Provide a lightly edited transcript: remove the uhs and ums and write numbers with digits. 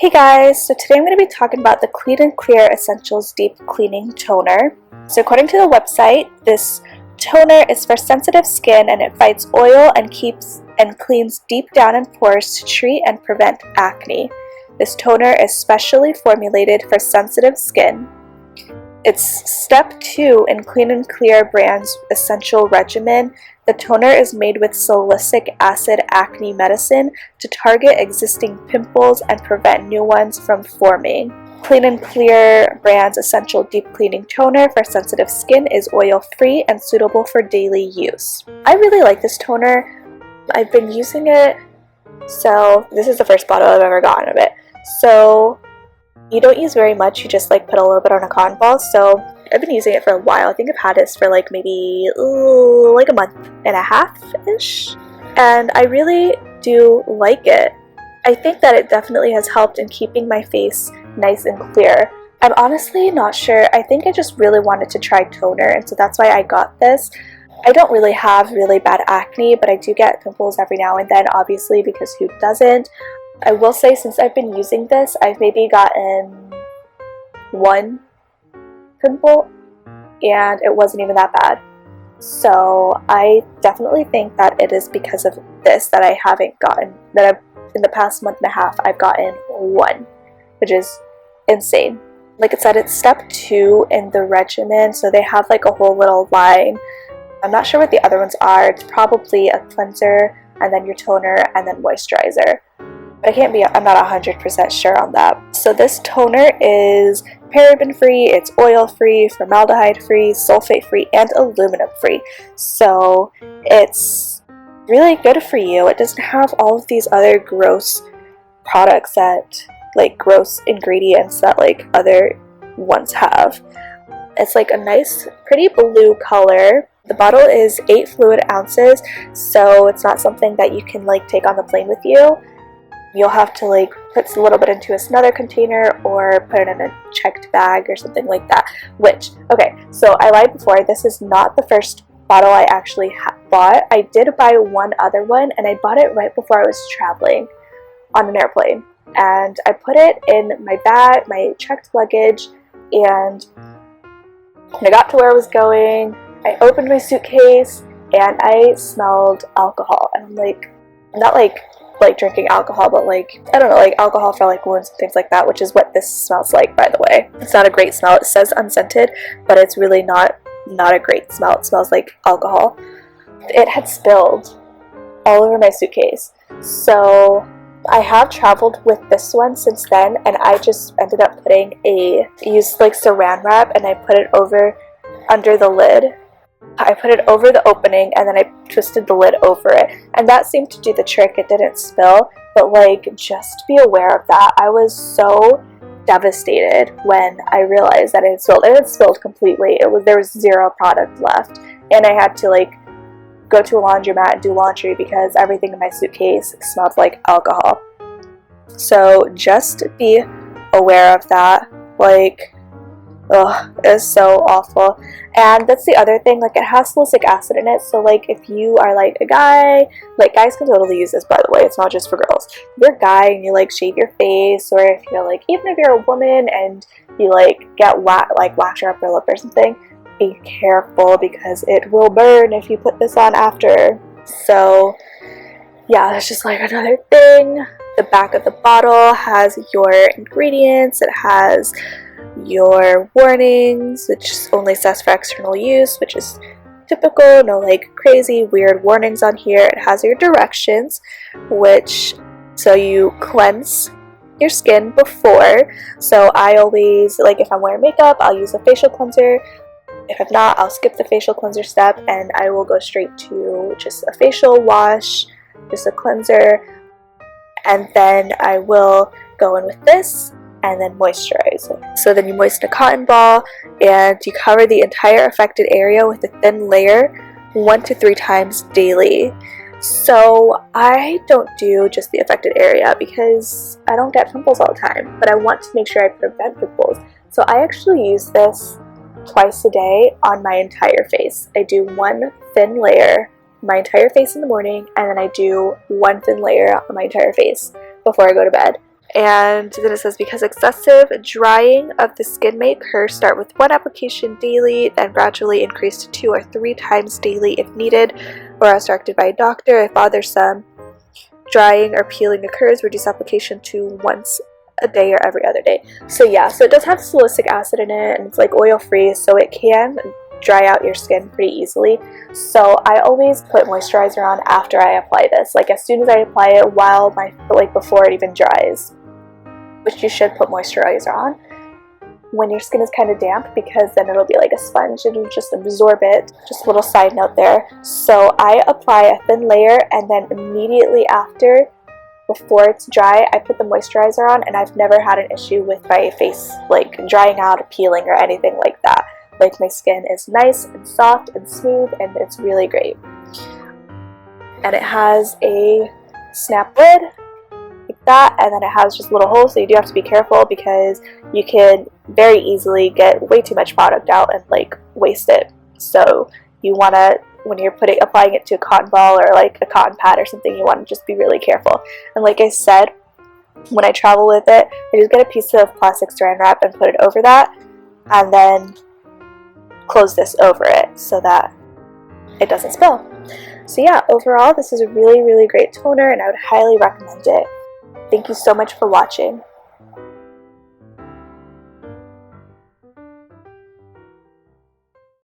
Hey guys, so today I'm going to be talking about the Clean and Clear Essentials Deep Cleaning Toner. So according to the website, this toner is for sensitive skin and it fights oil and keeps and cleans deep down in pores to treat and prevent acne. This toner is specially formulated for sensitive skin. It's step 2 in Clean and Clear brand's essential regimen. The toner is made with salicylic acid acne medicine to target existing pimples and prevent new ones from forming. Clean and Clear brand's essential deep cleaning toner for sensitive skin is oil-free and suitable for daily use. I really like this toner. I've been using it, so this is the first bottle I've ever gotten of it. So you don't use very much, you just like put a little bit on a cotton ball. So I've been using it for a while. I think I've had this for like maybe like a month and a half-ish, and I really do like it. I think that it definitely has helped in keeping my face nice and clear. I'm honestly not sure. I think I just really wanted to try toner, and so that's why I got this. I don't really have really bad acne, but I do get pimples every now and then, obviously, because who doesn't? I will say, since I've been using this, I've maybe gotten one pimple, and it wasn't even that bad. So I definitely think that it is because of this that I haven't gotten, in the past month and a half, I've gotten one, which is insane. Like I said, it's step 2 in the regimen, so they have like a whole little line. I'm not sure what the other ones are. It's probably a cleanser, and then your toner, and then moisturizer. But I'm not 100% sure on that. So this toner is paraben-free, it's oil-free, formaldehyde-free, sulfate-free, and aluminum-free. So it's really good for you. It doesn't have all of these other gross products that, like gross ingredients that like other ones have. It's like a nice, pretty blue color. The bottle is 8 fluid ounces, so it's not something that you can like take on the plane with you. You'll have to like put a little bit into another container or put it in a checked bag or something like that. Which, okay, so I lied before. This is not the first bottle I actually bought. I did buy one other one, and I bought it right before I was traveling on an airplane. And I put it in my bag, my checked luggage, and when I got to where I was going, I opened my suitcase and I smelled alcohol. And I'm like, not like drinking alcohol, but like, I don't know, like alcohol for like wounds and things like that, which is what this smells like, by the way. It's not a great smell. It says unscented, but it's really not a great smell. It smells like alcohol. It had spilled all over my suitcase. So I have traveled with this one since then, and I just ended up used like saran wrap, and I put it under the lid. I put it over the opening, and then I twisted the lid over it, and that seemed to do the trick. It didn't spill, but like, just be aware of that. I was so devastated when I realized that it had spilled. It had spilled completely. There was zero product left, and I had to like go to a laundromat and do laundry because everything in my suitcase smelled like alcohol. So just be aware of that. Like, ugh, it's so awful. And that's the other thing, like, it has salicylic acid in it, so like if you are like a guy, like guys can totally use this, by the way, it's not just for girls. If you're a guy and you like shave your face, or if you're like, even if you're a woman and you like get wax your upper lip or something, be careful because it will burn if you put this on after. So yeah, that's just like another thing. The back of the bottle has your ingredients, it has your warnings, which only says for external use, which is typical. No like crazy weird warnings on here. It has your directions, so you cleanse your skin before. So I always, like, if I'm wearing makeup, I'll use a facial cleanser. If I'm not, I'll skip the facial cleanser step and I will go straight to just a facial wash, just a cleanser, and then I will go in with this and then moisturize it. So then you moisten a cotton ball and you cover the entire affected area with a thin layer 1 to 3 times daily. So I don't do just the affected area because I don't get pimples all the time, but I want to make sure I prevent pimples. So I actually use this twice a day on my entire face. I do one thin layer my entire face in the morning, and then I do one thin layer on my entire face before I go to bed. And then it says, because excessive drying of the skin may occur, start with 1 application daily, then gradually increase to 2 or 3 times daily if needed, or as directed by a doctor. If bothersome drying or peeling occurs, reduce application to once a day or every other day. So yeah, so it does have salicylic acid in it, and it's like oil free, so it can dry out your skin pretty easily. So I always put moisturizer on after I apply this, like as soon as I apply it, while before it even dries, which you should put moisturizer on when your skin is kind of damp, because then it'll be like a sponge, it'll just absorb it. Just a little side note there. So I apply a thin layer, and then immediately after, before it's dry, I put the moisturizer on, and I've never had an issue with my face like drying out or peeling or anything like that. Like, my skin is nice and soft and smooth, and it's really great. And it has a snap lid like that, and then it has just little holes, so you do have to be careful because you can very easily get way too much product out and like waste it. So you want to, when you're applying it to a cotton ball or like a cotton pad or something, you want to just be really careful. And like I said, when I travel with it, I just get a piece of plastic saran wrap and put it over that, and then close this over it so that it doesn't spill. So yeah, overall this is a really, really great toner, and I would highly recommend it. Thank you so much for watching.